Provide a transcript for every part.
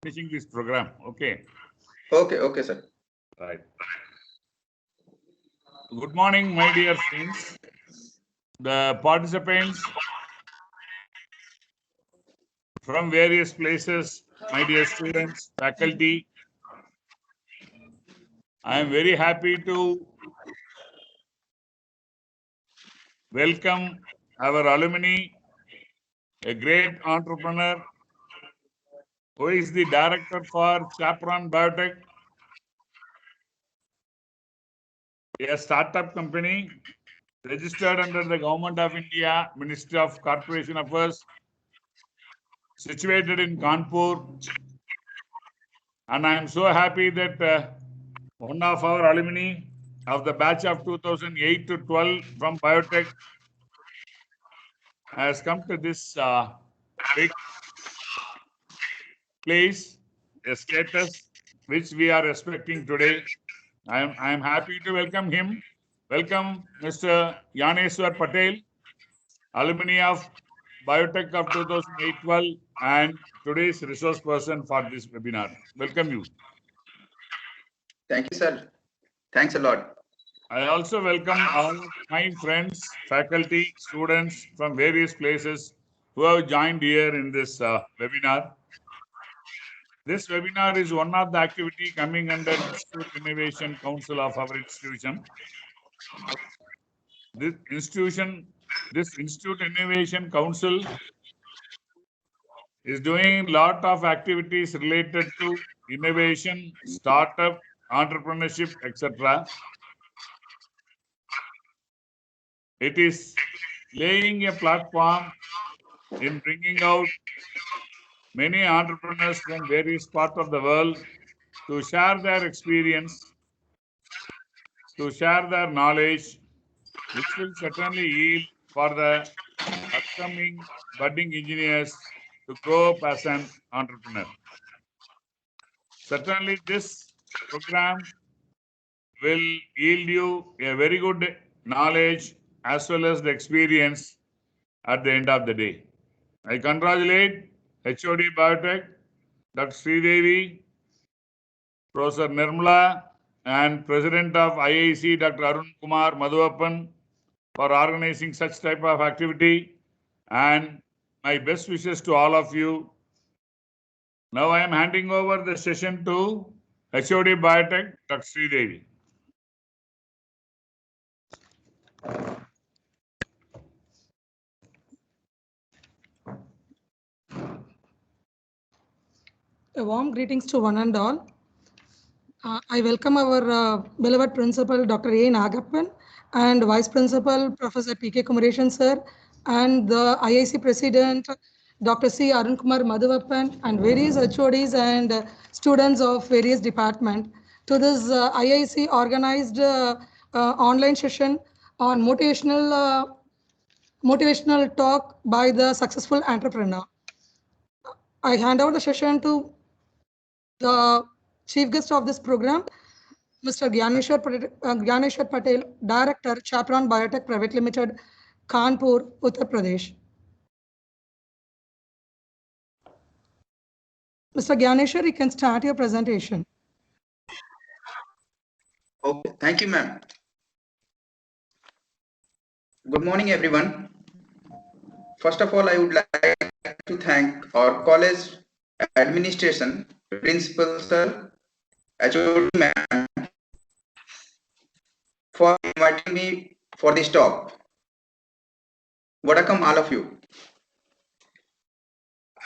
finishing this program. Okay. Okay, sir. Right. Good morning, my dear friends. The participants from various places, my dear students, faculty. I am very happy to welcome our alumni, a great entrepreneur who is the director for Chaperon Biotech, a startup company registered under the Government of India, Ministry of Corporation Affairs, situated in Kanpur. And I am so happy that one of our alumni of the batch of 2008 to 12 from Biotech has come to this big place, a status which we are respecting today. I am happy to welcome him. Welcome Mr. Yaneswar Patel, alumni of Biotech of 2008-12 and today's resource person for this webinar. Welcome you. Thank you, sir. Thanks a lot. I also welcome all my friends, faculty, students from various places who have joined here in this webinar. This webinar is one of the activity coming under Institute Innovation Council of our institution. This Institute Innovation Council is doing a lot of activities related to innovation, startup, entrepreneurship, etc. It is laying a platform in bringing out many entrepreneurs from various parts of the world to share their experience, to share their knowledge, which will certainly yield for the upcoming budding engineers to grow up as an entrepreneur. Certainly, this program will yield you a very good knowledge as well as the experience at the end of the day. I congratulate HOD Biotech, Dr. Sridevi, Professor Nirmala, and President of IIC, Dr. Arun Kumar Madhuvappan, for organizing such type of activity. And my best wishes to all of you. Now I am handing over the session to HOD Biotech, Dr. Sridevi. A warm greetings to one and all. I welcome our beloved Principal Dr. A. Nagappan and Vice Principal Professor P.K. Kumareshan sir and the IIC President Dr. C. Arun Kumar Madhuvappan and various HODs and students of various departments to this IIC organized online session on motivational talk by the successful entrepreneur. I hand over the session to the chief guest of this program, Mr. Gyaneshwar Patel, Director, Chaperon Biotech Private Limited, Kanpur, Uttar Pradesh. Mr. Gyaneshwar, you can start your presentation. Okay, thank you, ma'am. Good morning, everyone. First of all, I would like to thank our college administration, principal sir, HOD ma'am, for inviting me for this talk. Welcome all of you.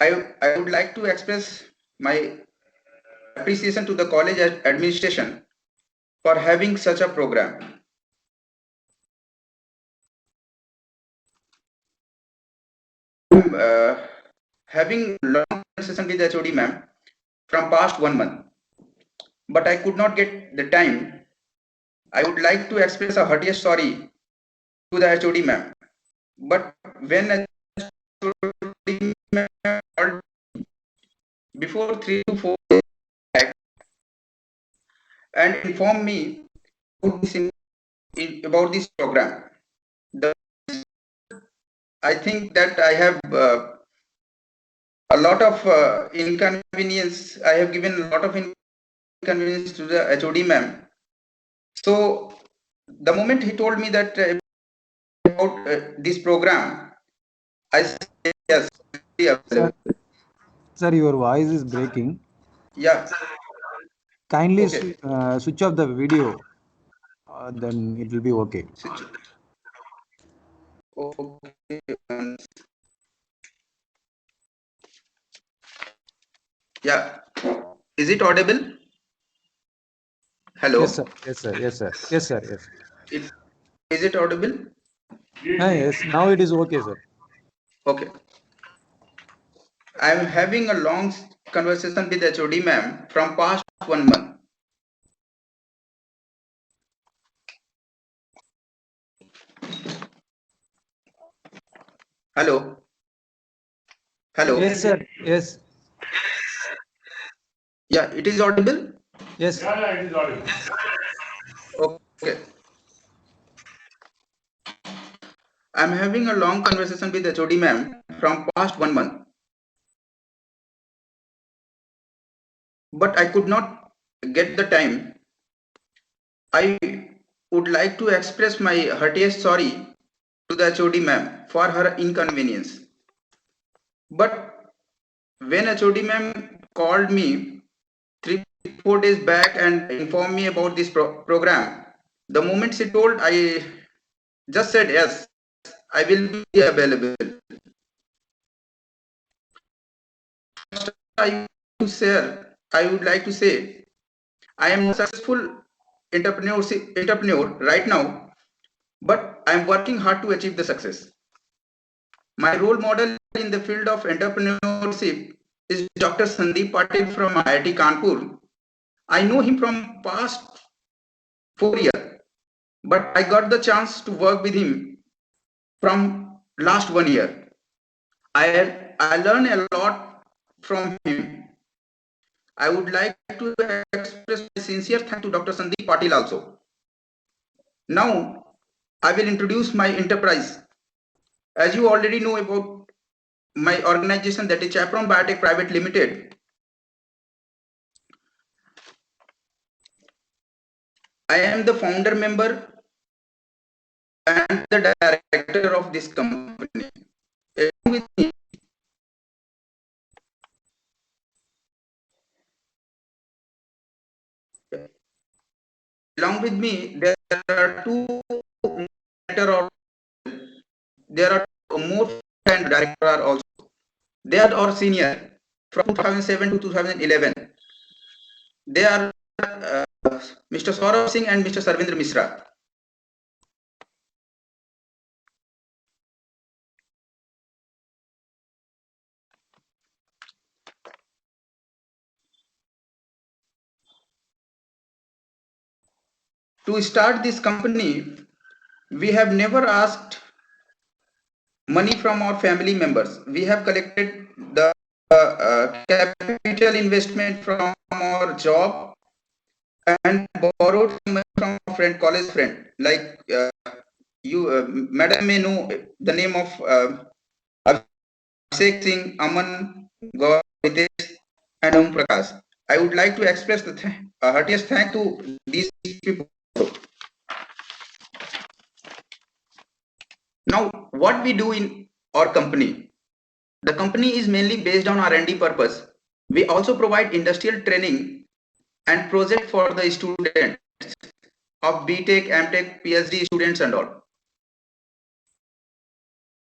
I would like to express my appreciation to the college administration for having such a program. Having long conversation with HOD ma'am from past 1 month, but I could not get the time. I would like to express a heartiest sorry to the HOD ma'am. But when HOD ma'am called before 3 to 4 days back and informed me about this program, I think that I have a lot of inconvenience. I have given a lot of inconvenience to the HOD ma'am. So the moment he told me that about this program, I said yes. Sir, sir, your voice is breaking. Yeah. Kindly Okay. switch off the video, then it will be okay. Okay. Yeah. Is it audible? Hello. Yes, sir. Yes, sir. Yes, sir. Yes, sir. Yes. Is it audible? Yes. Now it is okay, sir. Okay. I'm having a long conversation with HOD ma'am from past 1 month. Hello. Hello. Yes, sir. Yes. Yeah, it is audible. Yes. Yeah, it is audible. Okay. I'm having a long conversation with HOD ma'am from past 1 month. But I could not get the time. I would like to express my heartiest sorry to the HOD ma'am for her inconvenience. But when HOD ma'am called me 3-4 days back and informed me about this program, the moment she told, I just said yes, I will be available. I would like to say, I am a successful entrepreneur right now, but I am working hard to achieve the success. My role model in the field of entrepreneurship is Dr. Sandeep Patil from IIT Kanpur. I know him from past 4 years, but I got the chance to work with him from last 1 year. I learned a lot from him. I would like to express my sincere thanks to Dr. Sandeep Patil also. Now, I will introduce my enterprise. As you already know about my organization, that is Chaperon Biotech Private Limited. I am the founder member and the director of this company. Along with me, there are more and director are also. They are our senior from 2007 to 2011. They are Mr. Saurabh Singh and Mr. Sarvendra Mishra. To start this company, we have never asked money from our family members. We have collected the capital investment from our job and borrowed money from a friend, college friend. Like Madam may know the name of Abhishek Singh, Aman, Gaur, Ritesh, and Om Prakash. I would like to express the heartiest thank to these people. Now, what we do in our company? The company is mainly based on R&D purpose. We also provide industrial training and project for the students of BTech, MTech, PhD students and all.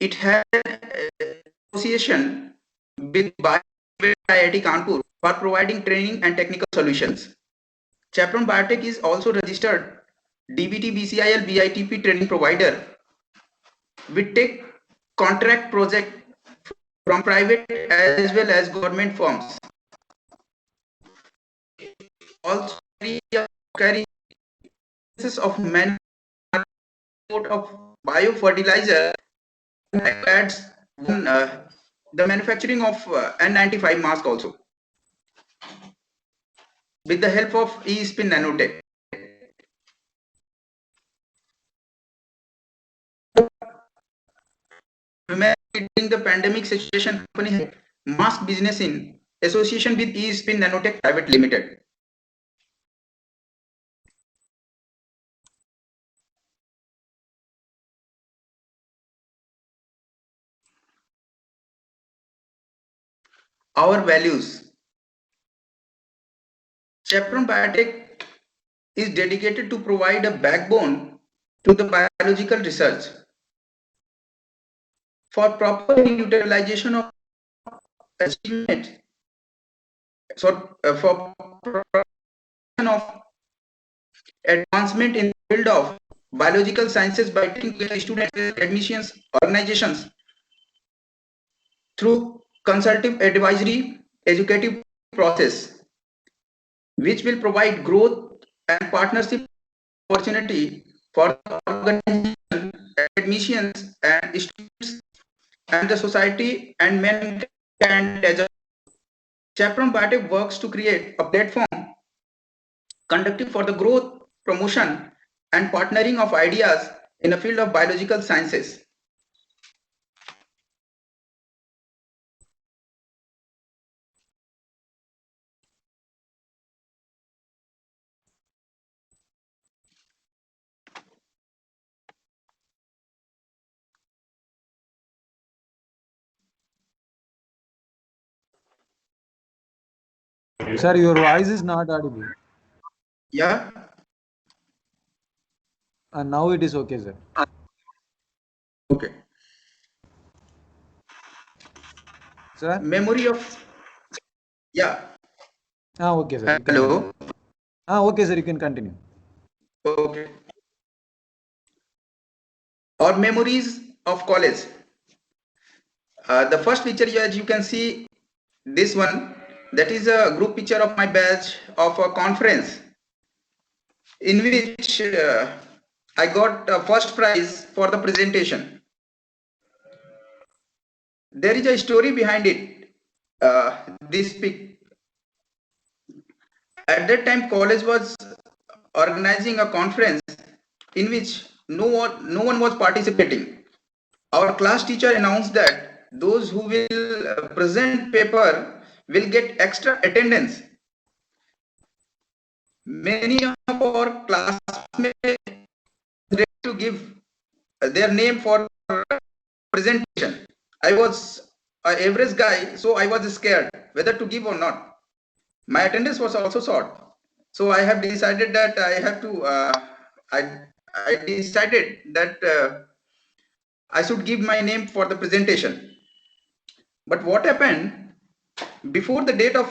It has association with IIT Kanpur for providing training and technical solutions. Chaperon Biotech is also registered DBT, BCIL, BITP training provider. We take contract project from private as well as government firms. Also carry of manufacture of biofertilizer adds the manufacturing of N95 mask also with the help of eSpin Nanotech. During the pandemic situation, company mask business in association with eSpin Nanotech Private Limited. Our values. Chapron Biotech is dedicated to provide a backbone to the biological research for proper utilization of achievement, for production of advancement in the field of biological sciences by taking students, admissions, organizations through consultative advisory educative process, which will provide growth and partnership opportunity for the organization, admissions and students and the society and mankind as a Chapron Biotech works to create a platform conducted for the growth, promotion and partnering of ideas in the field of biological sciences. Sir, your voice is not audible. Yeah. And now it is okay, sir. Okay. Sir? Memory of, yeah. Okay, sir. You can Hello. continue. Okay, sir. You can continue. Okay. Or memories of college. The first picture, as you can see, this one, that is a group picture of my batch of a conference in which I got a first prize for the presentation. There is a story behind it. This pic. At that time, college was organizing a conference in which no one was participating. Our class teacher announced that those who will present paper will get extra attendance. Many of our classmates ready to give their name for presentation. I was an average guy, so I was scared whether to give or not. My attendance was also short, so I have decided that I have to. I decided that I should give my name for the presentation. But what happened before the date of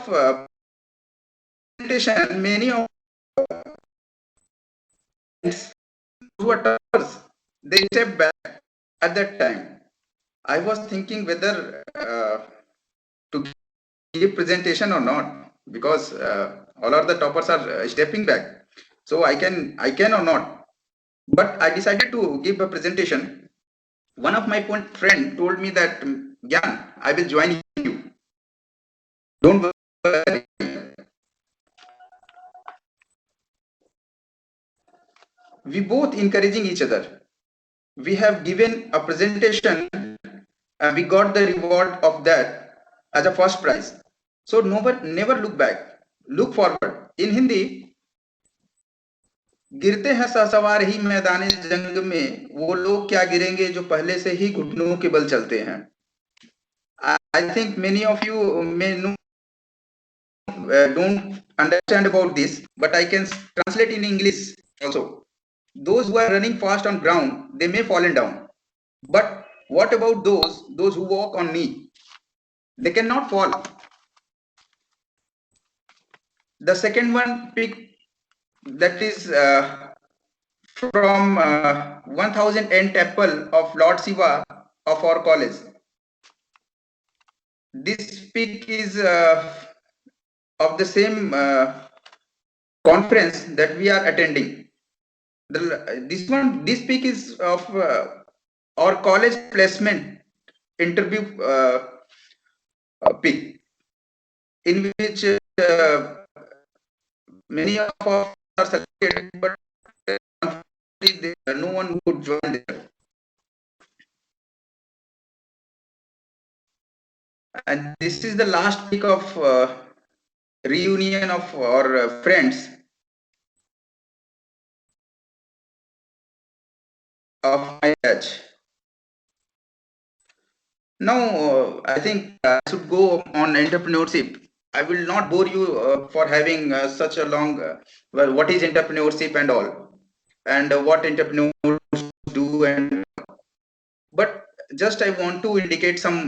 presentation? Many of who were toppers, they stepped back. At that time, I was thinking whether to give presentation or not, because all of the toppers are stepping back. So I can or not. But I decided to give a presentation. One of my friend told me that, Gyan, I will join you. Don't worry. We both encouraging each other. We have given a presentation and we got the reward of that as a first prize. So never look back, look forward. In Hindi, गिरते हैं ससवार ही मैदान जंग में, वो लोग क्या गिरेंगे जो पहले से ही घुटनों के बल चलते हैं. I think many of you may know, don't understand about this, but I can translate in English also. Those who are running fast on ground, they may fallen down. But what about those who walk on knee? They cannot fall. The second one pick, that is from 1000 temple of Lord Shiva of our college. This pick is of the same conference that we are attending. This pick is of our college placement interview pick, in which many of us are selected, but no one would join there. And this is the last week of reunion of our friends of my batch. Now, I think I should go on entrepreneurship. I will not bore you for having such a long, well, what is entrepreneurship and all, and what entrepreneurs do, and but just I want to indicate some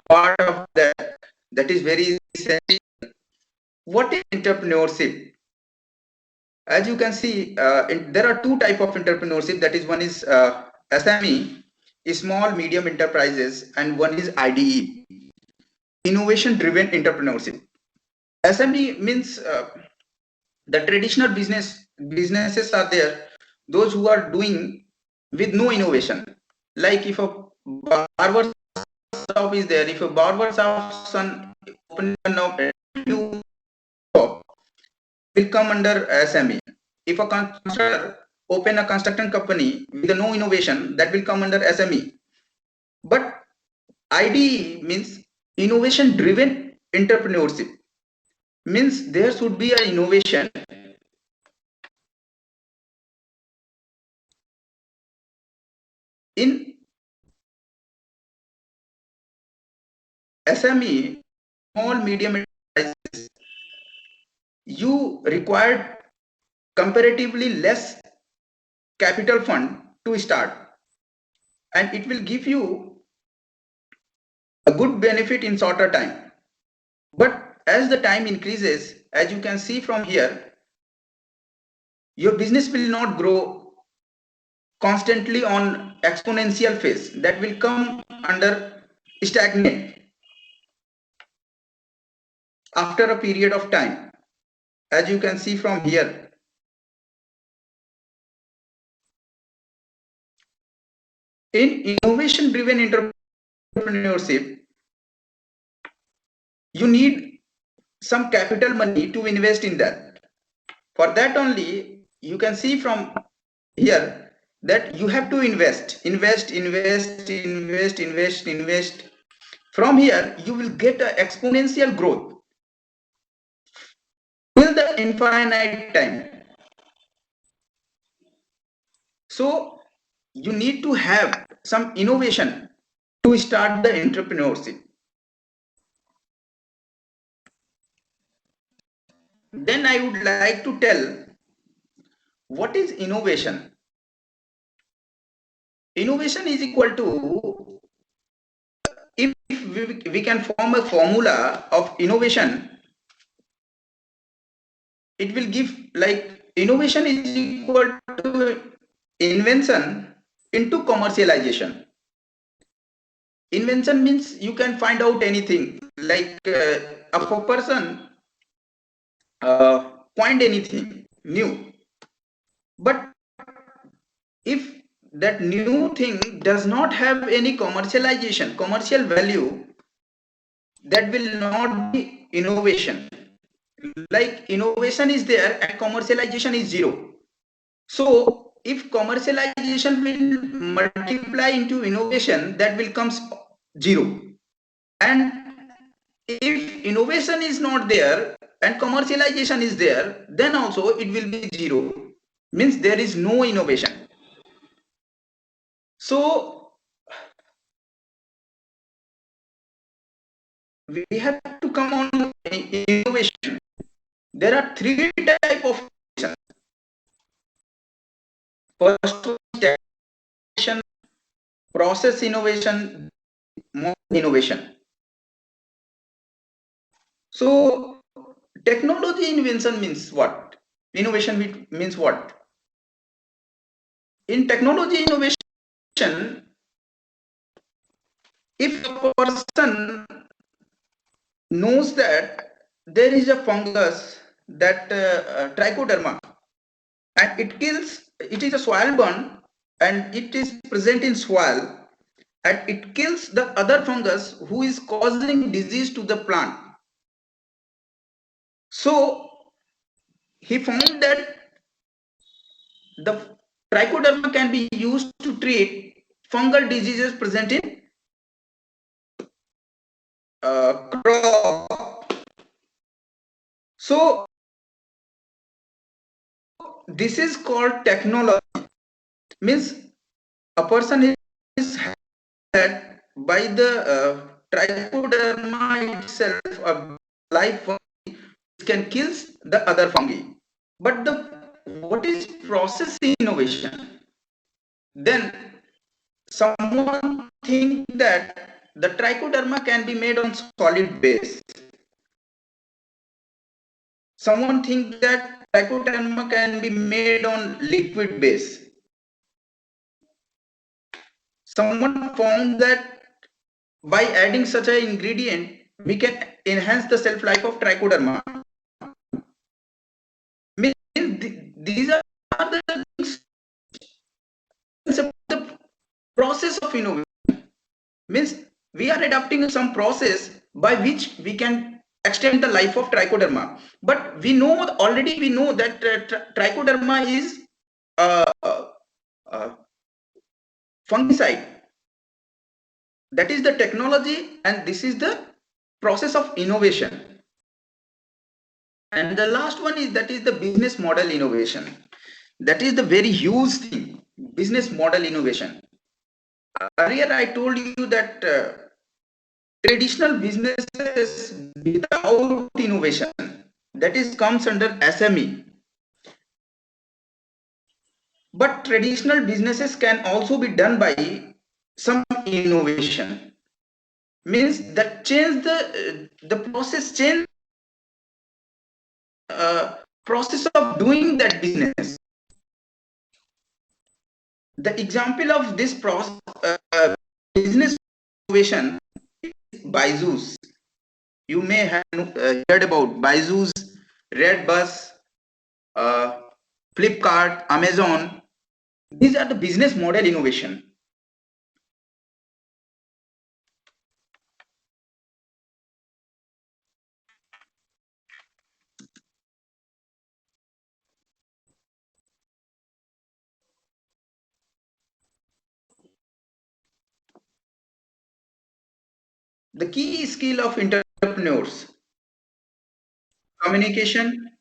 part of that is very essential. What is entrepreneurship? As you can see, there are two type of entrepreneurship. That is, one is SME, small medium enterprises, and one is IDE, innovation driven entrepreneurship. SME means the traditional businesses are there, those who are doing with no innovation. Like if a barber shop is there, if a barber shop son open a new shop, will come under SME. If a constructor open a construction company with no innovation, that will come under SME. But IDE means innovation driven entrepreneurship, means there should be an innovation in SME, small medium enterprises. You required comparatively less capital fund to start, and it will give you a good benefit in shorter time. But as the time increases, as you can see from here, your business will not grow constantly on exponential phase. That will come under stagnant after a period of time. As you can see from here, in innovation driven entrepreneurship, you need some capital money to invest in that. For that only, you can see from here that you have to invest. From here, you will get an exponential growth till the infinite time. So you need to have some innovation to start the entrepreneurship. Then I would like to tell what is innovation. Innovation is equal to, if we can form a formula of innovation, it will give like innovation is equal to invention into commercialization. Invention means you can find out anything, like a person find anything new, but if that new thing does not have any commercial value, that will not be innovation. Like innovation is there and commercialization is zero. So if commercialization will multiply into innovation, that will come zero. And if innovation is not there and commercialization is there, then also it will be zero. Means there is no innovation. So we have to come on innovation. There are three types of innovation. First, innovation, process innovation, more innovation. So technology invention means what? Innovation means what? In technology innovation, if a person knows that there is a fungus, that trichoderma, and it is a soil borne and it is present in soil, and it kills the other fungus who is causing disease to the plant. So he found that the trichoderma can be used to treat fungal diseases present in crop. So this is called technology. Means a person is had by the trichoderma itself, a live fungi can kill the other fungi. But what is process innovation? Then someone think that the trichoderma can be made on solid base. Someone think that trichoderma can be made on liquid base. Someone found that by adding such an ingredient, we can enhance the shelf life of trichoderma. These are the things, the process of innovation. Means we are adapting some process by which we can extend the life of trichoderma. But we know already, we know that trichoderma is fungicide. That is the technology, and this is the process of innovation. And the last one is that is the business model innovation. That is the very huge thing, business model innovation. Earlier I told you that traditional businesses without innovation, that is comes under SME. But traditional businesses can also be done by some innovation. Means that change the process, change process of doing that business. The example of this process business innovation is Byju's. You may have heard about Byju's, Redbus, Flipkart, Amazon. These are the business model innovation. The key skill of entrepreneurs: communication,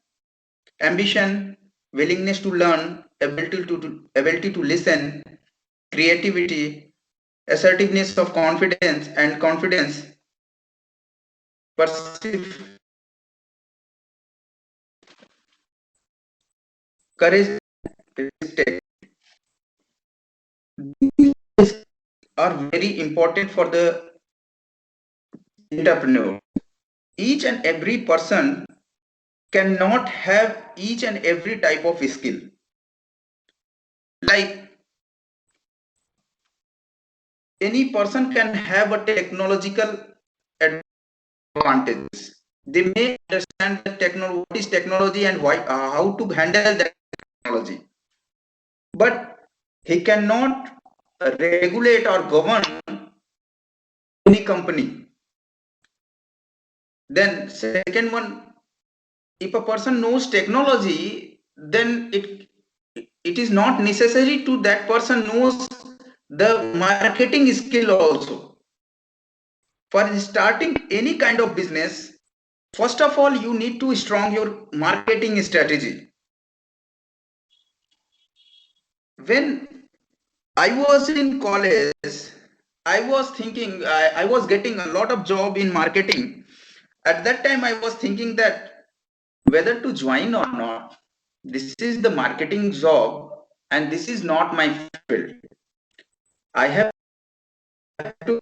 ambition, willingness to learn, ability to listen, creativity, assertiveness of confidence and confidence, courage, respect. These are very important for the entrepreneur. Each and every person cannot have each and every type of skill. Like any person can have a technological advantage. They may understand what is technology and why, how to handle that technology, but he cannot regulate or govern any company. Then second one, if a person knows technology, then it is not necessary to that person knows the marketing skill also. For starting any kind of business, first of all, you need to strong your marketing strategy. When I was in college, I was thinking, I was getting a lot of job in marketing. At that time, I was thinking that whether to join or not. This is the marketing job, and this is not my field. I have to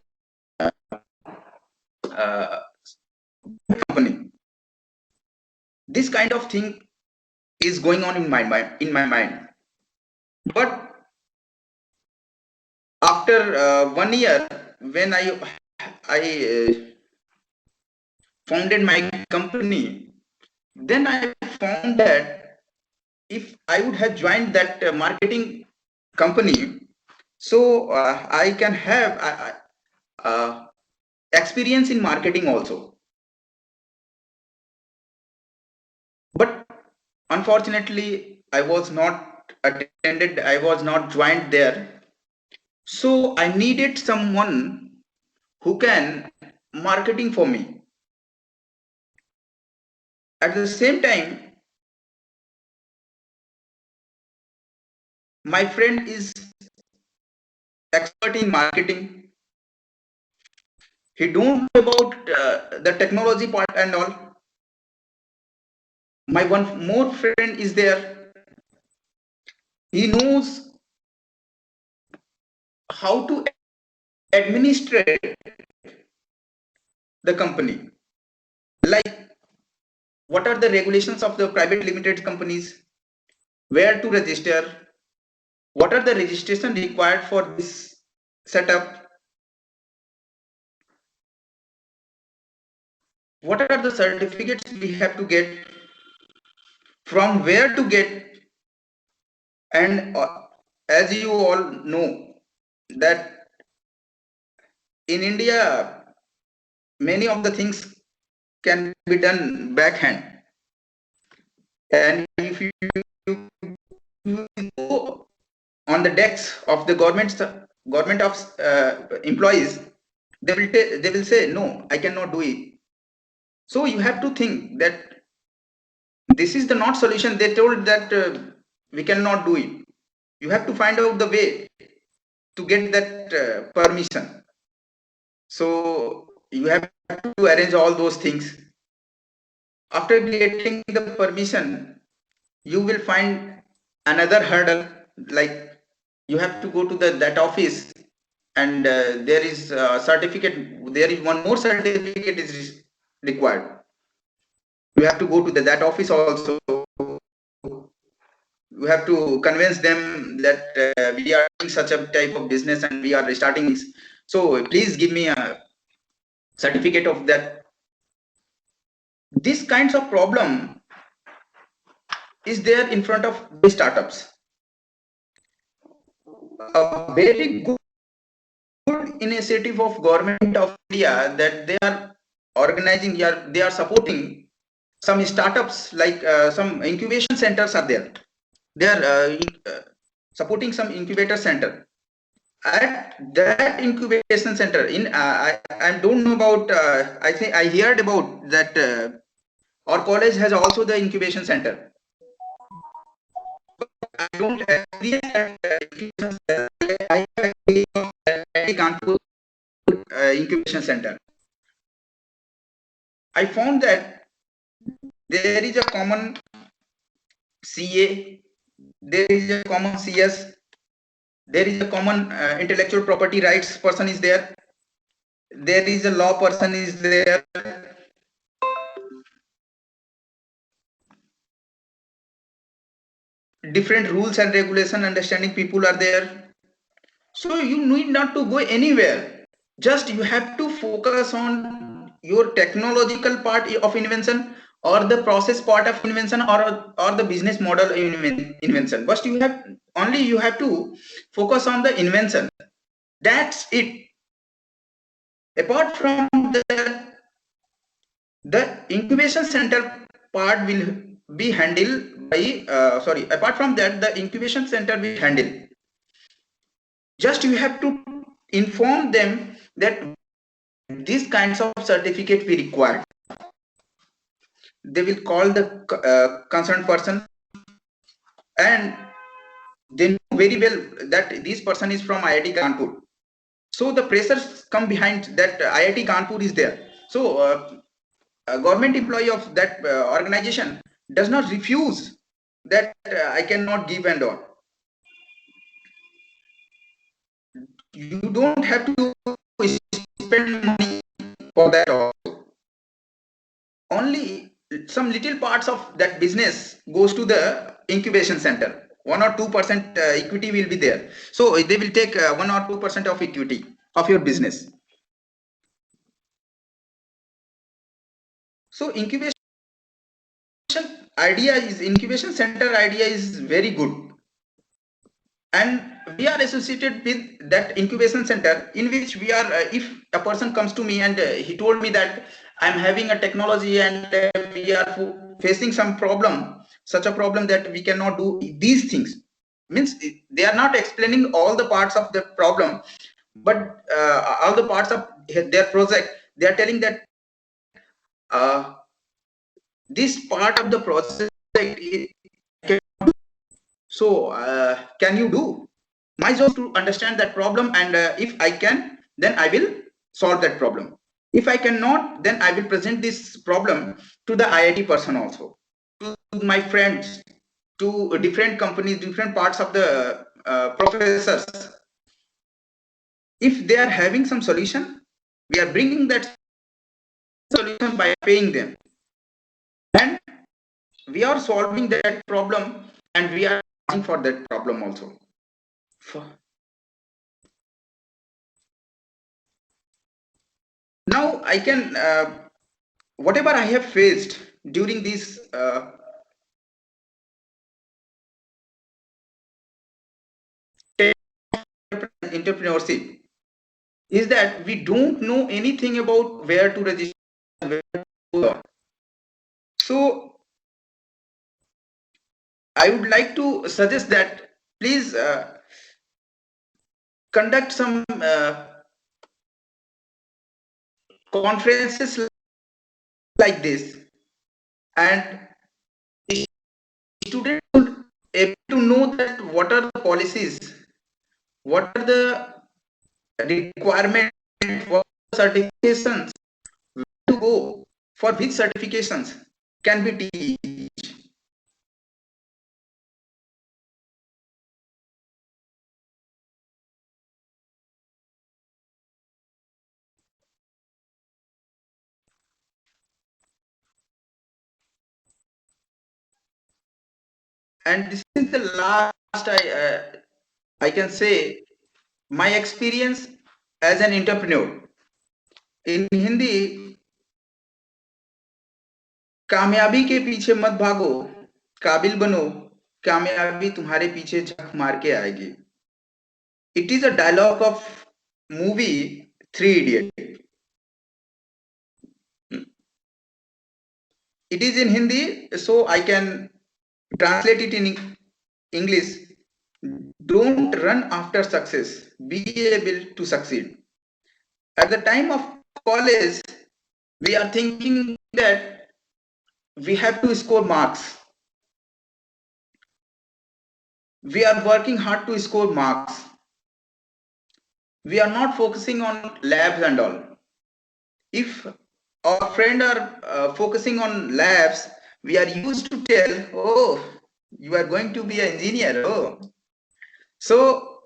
company. This kind of thing is going on in my mind. But after 1 year, when I founded my company, then I found that if I would have joined that marketing company, so I can have experience in marketing also. But unfortunately, I was not attended, I was not joined there. So I needed someone who can marketing for me. At the same time, my friend is expert in marketing. He don't know about the technology part and all. My one more friend is there. He knows how to administrate the company. Like, what are the regulations of the private limited companies? Where to register? What are the registration required for this setup? What are the certificates we have to get? From where to get? And as you all know that in India, many of the things can be done backhand. And if you go on the decks of the government of employees, they will say, no, I cannot do it. So you have to think that this is the not solution. They told that we cannot do it. You have to find out the way to get that permission. So you have to arrange all those things. After getting the permission, you will find another hurdle, like you have to go to that office, and there is a certificate. There is one more certificate is required. You have to go to that office also. You have to convince them that we are doing such a type of business and we are starting this. So please give me a certificate of that. These kinds of problem is there in front of the startups. A very good initiative of government of India that they are organizing, they are supporting some startups, like some incubation centers are there. They are supporting some incubator center. At that incubation center, I don't know about. I think I heard about that. Our college has also the incubation center. I don't have incubation center. I have Kanpur incubation center. I found that there is a common CA, there is a common CS, there is a common intellectual property rights person is there, there is a law person is there, different rules and regulation understanding people are there. So you need not to go anywhere, just you have to focus on your technological part of invention, or the process part of invention, or the business model invention. But you have to focus on the invention. That's it. Apart from that, the incubation center part will be handled by apart from that, the incubation center will handle. Just you have to inform them that these kinds of certificate we require. They will call the concerned person, and they know very well that this person is from IIT Kanpur. So the pressures come behind that IIT Kanpur is there. So a government employee of that organization does not refuse that I cannot give and all. You don't have to spend money for that also. Only some little parts of that business goes to the incubation center. 1 or 2% equity will be there. So they will take 1 or 2% of equity of your business. So incubation center idea is very good, and we are associated with that incubation center, in which we are if a person comes to me and he told me that I'm having a technology and we are facing some problem, such a problem that we cannot do these things, means they are not explaining all the parts of the problem, but all the parts of their project, they are telling that this part of the process so can you do? My job is to understand that problem, and if I can, then I will solve that problem. If I cannot, then I will present this problem to the IIT person also, to my friends, to different companies, different parts of the professors. If they are having some solution, we are bringing that solution by paying them, and we are solving that problem, and we are asking for that problem also. Now I can whatever I have faced during this entrepreneurship is that we don't know anything about where to register, where to go. So I would like to suggest that please conduct some conferences like this, and students should able to know that what are the policies, what are the requirements, what certifications to go, for which certifications can be teach. And this is the last I can say my experience as an entrepreneur. In Hindi, कामयाबी के पीछे मत भागो, काबिल बनो, कामयाबी तुम्हारे पीछे झक मार के आएगी. It is a dialogue of movie Three Idiots. It is in Hindi, so I can translate it in English. Don't run after success, be able to succeed. At the time of college, we are thinking that we have to score marks. We are working hard to score marks. We are not focusing on labs and all. If our friend are focusing on labs, we are used to tell, oh, you are going to be an engineer. Oh, so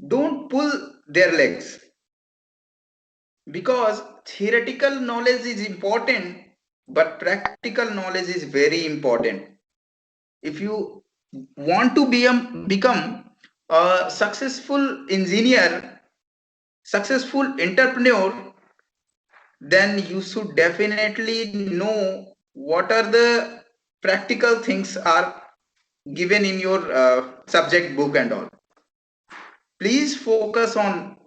don't pull their legs, because theoretical knowledge is important, but practical knowledge is very important. If you want to become a successful engineer, successful entrepreneur, then you should definitely know what are the practical things are given in your subject book and all. Please focus on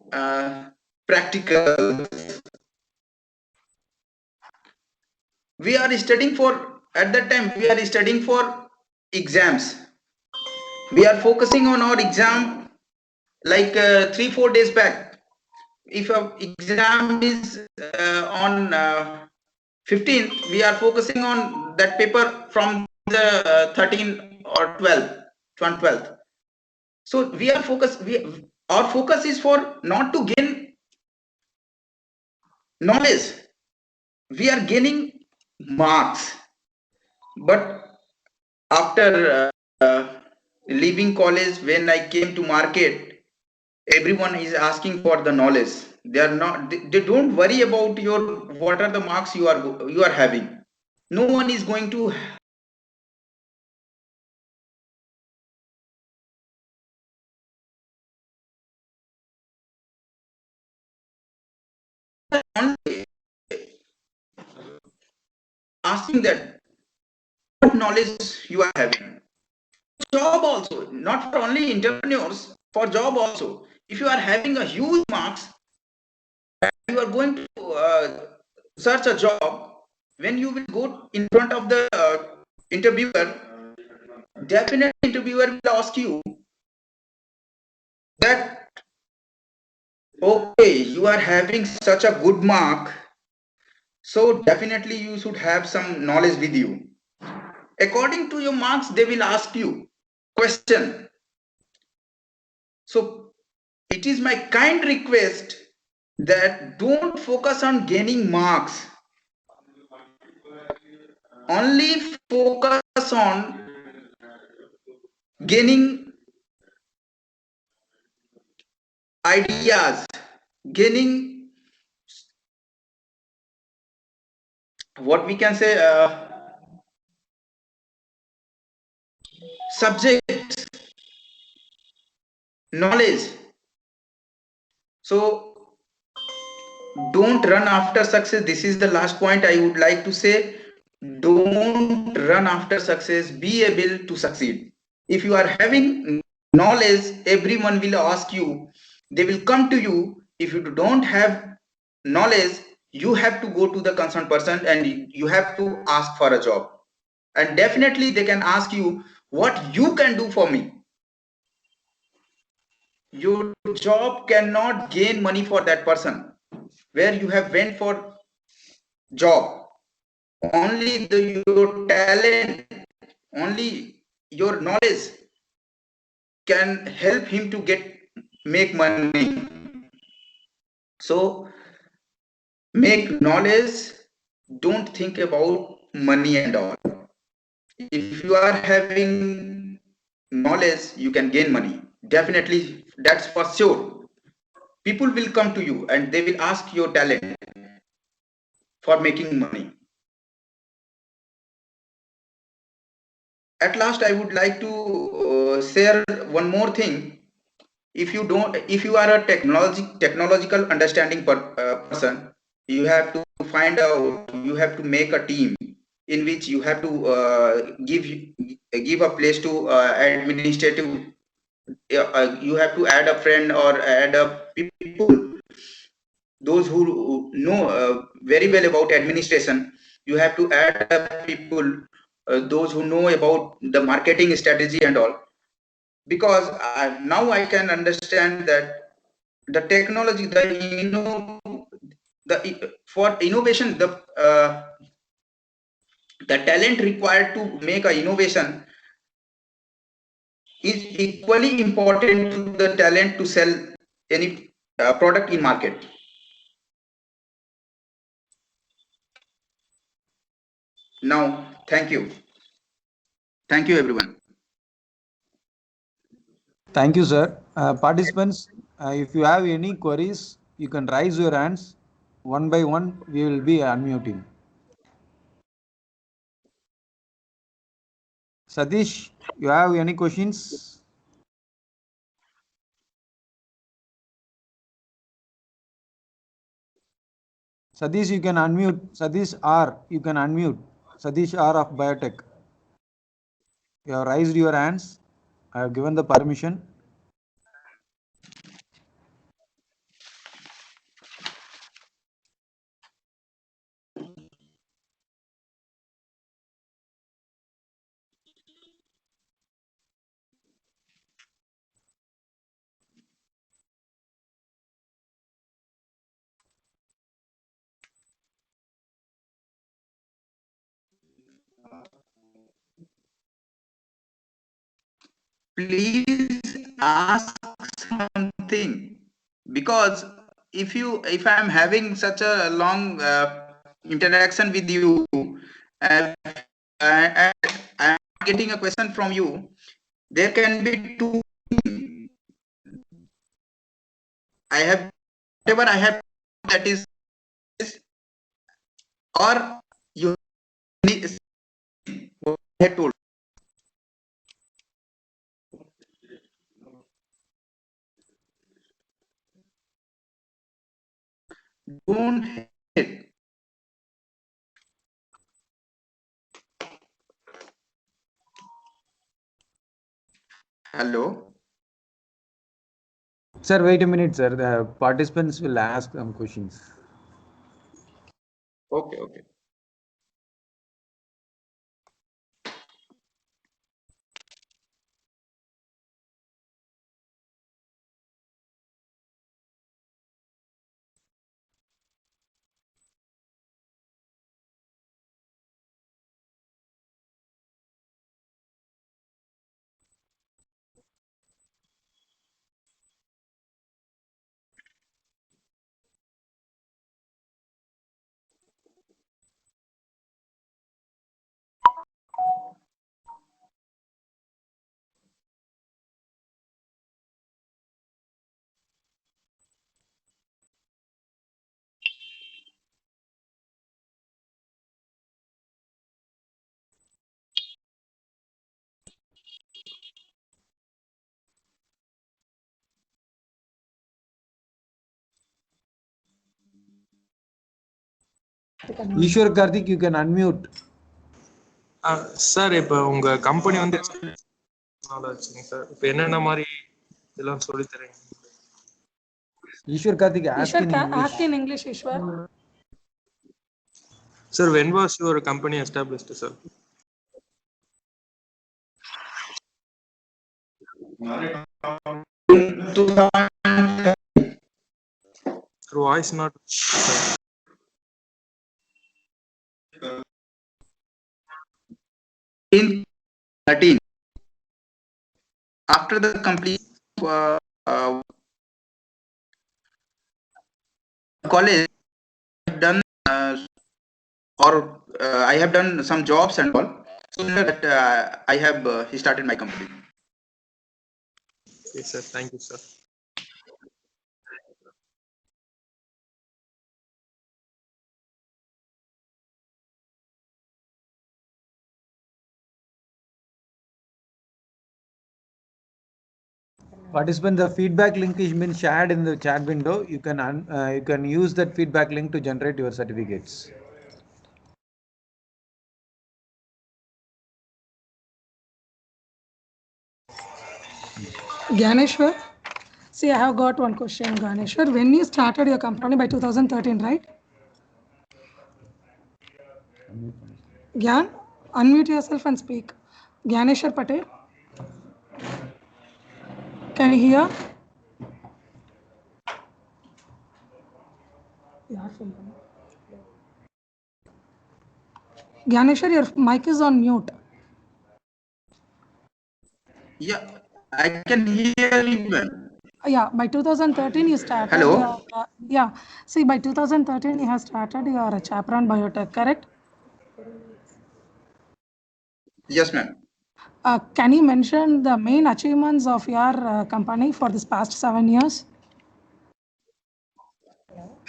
practical. We are studying for, at that time we are studying for exams. We are focusing on our exam like 3-4 days back. If a exam is on 15th, we are focusing on that paper from the 13th or 12th. So we are focused, our focus is for not to gain knowledge, we are gaining marks. But after leaving college, when I came to market, everyone is asking for the knowledge. They are not, they don't worry about your what are the marks you are having. No one is going to asking that what knowledge you are having. Job also, not for only entrepreneurs, for job also. If you are having a huge marks, you are going to search a job, when you will go in front of the interviewer, definitely interviewer will ask you that Okay, you are having such a good mark, so definitely you should have some knowledge with you. According to your marks, they will ask you question. So it is my kind request that don't focus on gaining marks. Only focus on gaining ideas, gaining what we can say subjects, knowledge. So don't run after success. This is the last point I would like to say. Don't run after success. Be able to succeed. If you are having knowledge, everyone will ask you. They will come to you. If you don't have knowledge, you have to go to the concerned person and you have to ask for a job. And definitely they can ask you what you can do for me. Your job cannot gain money for that person where you have went for job. Only your talent, only your knowledge can help him to make money. So make knowledge, don't think about money and all. If you are having knowledge, you can gain money. Definitely, that's for sure. People will come to you and they will ask your talent for making money. At last, I would like to share one more thing. If you are a technological understanding person, you have to find out, you have to make a team in which you have to give a place to administrative. You have to add a friend or add a people, those who know very well about administration. You have to add people, those who know about the marketing strategy and all, because now I can understand that the technology, for innovation, the talent required to make a innovation is equally important to the talent to sell any product in market. Now, thank you everyone. Thank you, sir. Participants, if you have any queries, you can raise your hands. One by one, we will be unmuting. Satish, you have any questions? Satish, you can unmute. Satish R, you can unmute. Satish R of Biotech. You have raised your hands. I have given the permission. Please ask something, because if I am having such a long interaction with you, and I am getting a question from you, there can be two. I have whatever I have, that is, or you need what I have told. Don't hate. Hello. Sir, wait a minute, sir. The participants will ask some questions. Okay. Ishwar Karthik, you can unmute. Sir இப்போ உங்க company வந்து நாள் ஆச்சுங்க sir. இப்போ என்னென்ன மாதிரி இதெல்லாம் சொல்லி தரீங்க? Ishwar Karthik, ask Ishwar, in English. ask in English, Ishwar. Sir, when was your company established, sir? Your voice not. Sir. In 13, after the complete college, I've done I have done some jobs and all. So that I have started my company. Okay, sir. Thank you, sir. Participant, the feedback link is been shared in the chat window. You can use that feedback link to generate your certificates. Gyaneshwar, see, I have got one question, Gyaneshwar. When you started your company by 2013, right? Gyan, unmute yourself and speak. Gyaneshwar Patel. Can you hear? Gyaneshwar, your mic is on mute. Yeah, I can hear you, ma'am. Yeah, by 2013 you started. Hello? Yeah, see, by 2013 you have started your Chaperon Biotech, correct? Yes, ma'am. Can you mention the main achievements of your company for this past 7 years?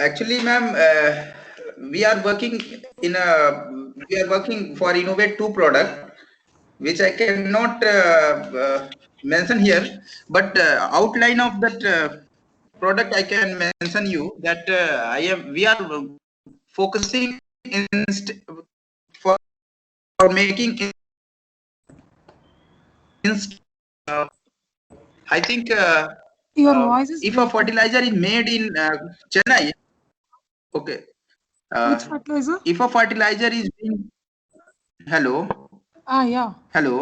Actually, ma'am, we are working for Innovate 2 product, which I cannot mention here, but outline of that product I can mention you that we are focusing for making I think Your voice is if a breaking. fertilizer is made in Chennai, okay. Which fertilizer? If a fertilizer is being hello, Yeah. hello,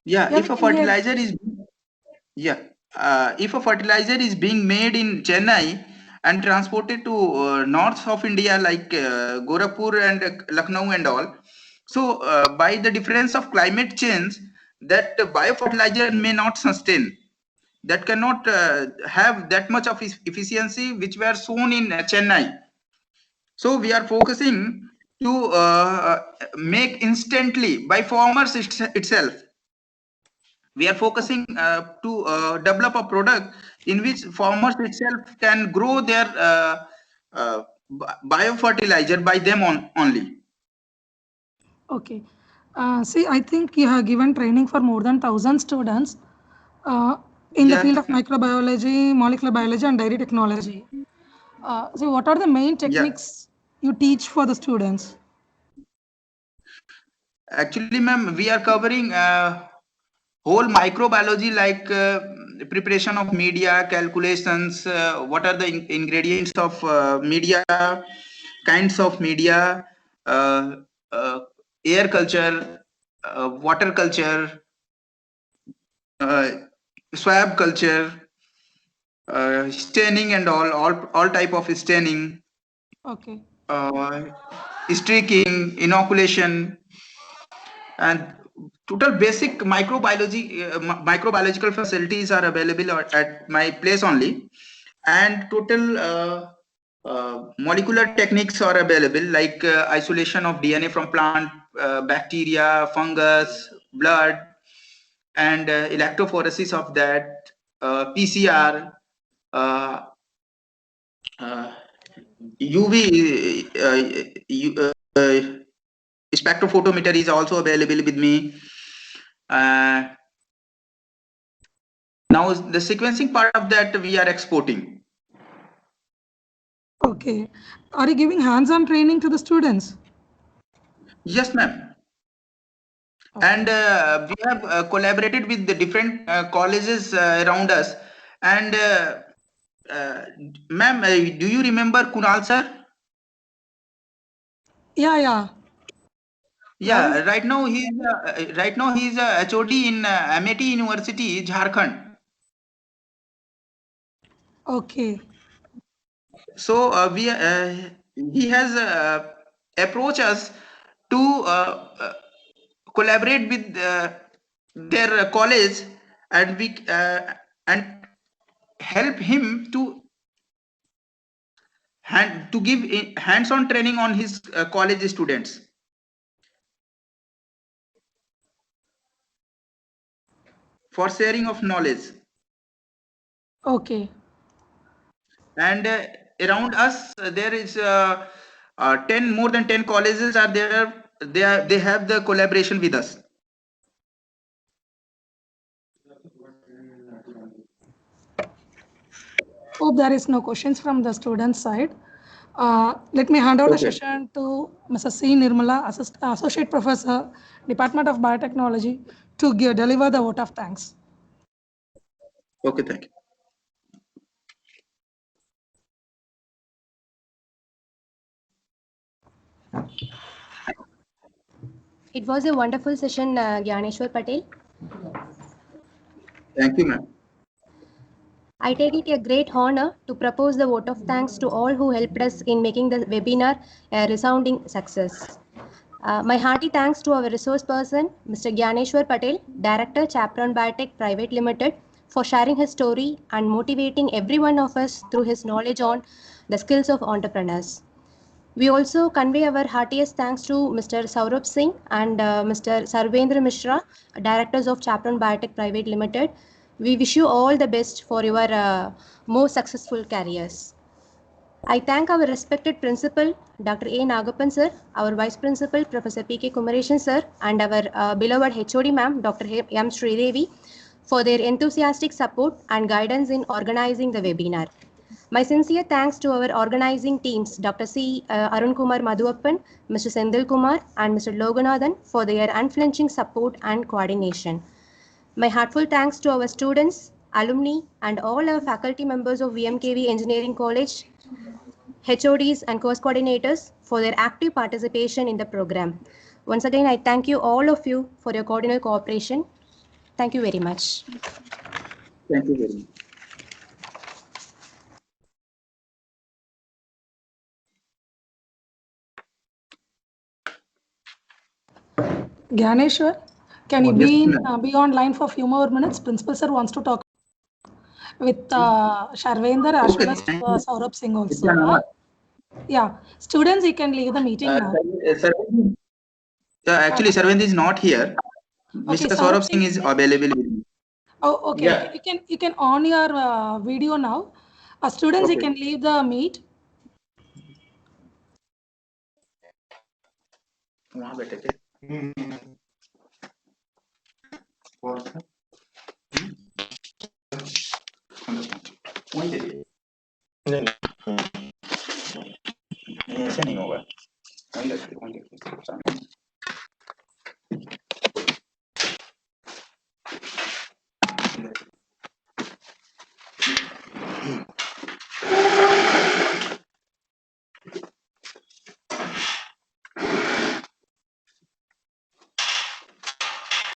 yeah. Yeah, If we a can hear. fertilizer is yeah, if a fertilizer is being made in Chennai and transported to north of India like Gorakhpur and Lucknow and all, so by the difference of climate change, that biofertilizer may not sustain. That cannot have that much of efficiency which were shown in Chennai. So we are focusing to make instantly by farmers itself. We are focusing to develop a product in which farmers itself can grow their biofertilizer by them only. Okay. See, I think you have given training for more than 1,000 students in the Yeah. field of microbiology, molecular biology, and dairy technology. So, what are the main techniques you teach for the students? Actually, ma'am, we are covering whole microbiology like preparation of media, calculations, what are the ingredients of media, kinds of media, air culture, water culture, swab culture, staining and all type of staining, Okay. streaking, inoculation, and total basic microbiological facilities are available at my place only, and total molecular techniques are available like isolation of DNA from plant, bacteria, fungus, blood, and electrophoresis of that, PCR, UV, spectrophotometer is also available with me. Now the sequencing part of that we are exporting. Okay. Are you giving hands-on training to the students? Yes, ma'am. And we have collaborated with the different colleges around us. And uh, ma'am, do you remember Kunal sir? Yeah, yeah. Where Yeah, is? right now he's a HOD in MIT University, Jharkhand. Okay. So he has approached us to collaborate with their college, and we and help him to give hands-on training on his college students. For sharing of knowledge. Okay. And around us there is 10 more than 10 colleges are there. They have the collaboration with us. Hope there is no questions from the student side. Let me hand over the Okay. session to Mrs. C. Nirmala, Associate Professor, Department of Biotechnology, to deliver the vote of thanks. Okay, thank you. It was a wonderful session, Gyaneshwar Patel. Thank you, ma'am. I take it a great honor to propose the vote of thanks to all who helped us in making the webinar a resounding success. My hearty thanks to our resource person, Mr. Gyaneshwar Patel, Director, Chaperon Biotech Private Limited, for sharing his story and motivating every one of us through his knowledge on the skills of entrepreneurs. We also convey our heartiest thanks to Mr. Saurabh Singh and Mr. Sarvendra Mishra, Directors of Chaperon Biotech Private Limited. We wish you all the best for your more successful careers. I thank our respected principal, Dr. A. Nagappan sir, our vice principal, Professor P.K. Kumareshan sir, and our beloved HOD ma'am, Dr. M. Sridevi, for their enthusiastic support and guidance in organizing the webinar. My sincere thanks to our organizing teams, Dr. C. Arun Kumar Madhuappan, Mr. Sendil Kumar, and Mr. Loganathan for their unflinching support and coordination. My heartfelt thanks to our students, alumni, and all our faculty members of VMKV Engineering College, HODs and course coordinators for their active participation in the program. Once again, I thank you all of you for your cordial cooperation. Thank you very much. Thank you very much. Gyaneshwar, can you Yes, be ma'am. be online for a few more minutes? Principal sir wants to talk with Sharvender as Okay, well as thank you. Saurabh Singh also. Nityananda. Yeah, students, you can leave the meeting now. Actually, Sarvend is not here. Okay, Mr. Saurabh Saurabh Singh Singh is is there? available with me. Oh, okay. Yeah. You can on your video now. Students, you Okay. can leave the meet. वहाँ बैठे थे वहीं चलिए नहीं ऐसे नहीं होगा वहीं रखिए